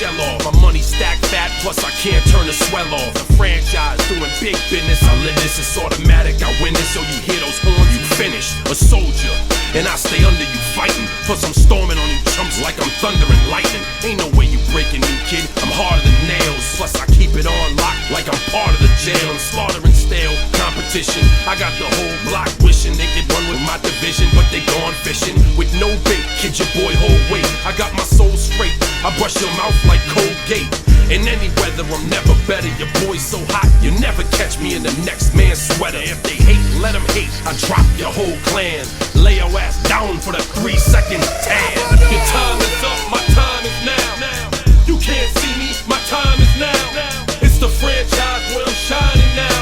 shell off. My money stacked fat, plus I can't turn the swell off. The franchise doing big business, I live this, it's automatic, I win this. So you hear those horns, you finish. A soldier, and I stay under you fighting. Plus I'm storming on you chumps like I'm thunder and lightning. Ain't no way you breaking me, kid, I'm harder than nails. Plus I keep it on lock like I'm part of the jail. I'm slaughtering stale competition. I got the whole block wishing they could run with my division, but they gone fishing with no bait. Kid, your boy hold weight. I got my soul straight, I brush your mouth like Colgate. In any weather, I'm never better. Your boy's so hot, you never catch me in the next man's sweater. If they hate, let them hate. I drop your whole clan. Lay your ass down for the 3-second tan. Your time is up, my time is now. You can't see me, my time is now. It's the franchise where I'm shining now.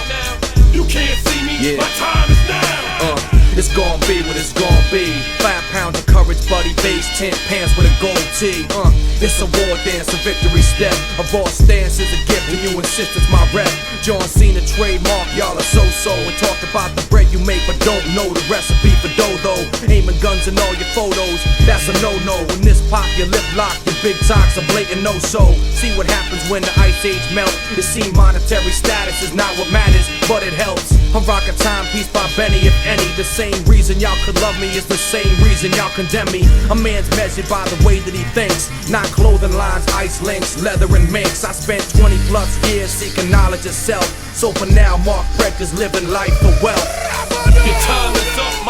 You can't see me, my time is now. It's gon' be what it's gon' be. 5 pounds of courage, buddy, base 10 pants with a gold tee. It's a war dance, a victory step. A raw stance is a gift, and you insist it's my rep. John Cena trademark, y'all are so-so. And talk about the bread you make, but don't know the recipe for dough. Aiming guns in all your photos, that's a no-no. When this pop, your lip lock, your big talks a blatant no-so. See what happens when the ice age melts. You see, monetary status is not what matters, but it helps. I'm rocking Timepiece by Benny, if any. The same reason y'all could love me is the same reason y'all condemn me. A man's measured by the way that he thinks, not clothing lines, ice links, leather and minks. I spent 20 plus years seeking knowledge of self. So for now, Mark Fredk is living life for wealth. Your time is up.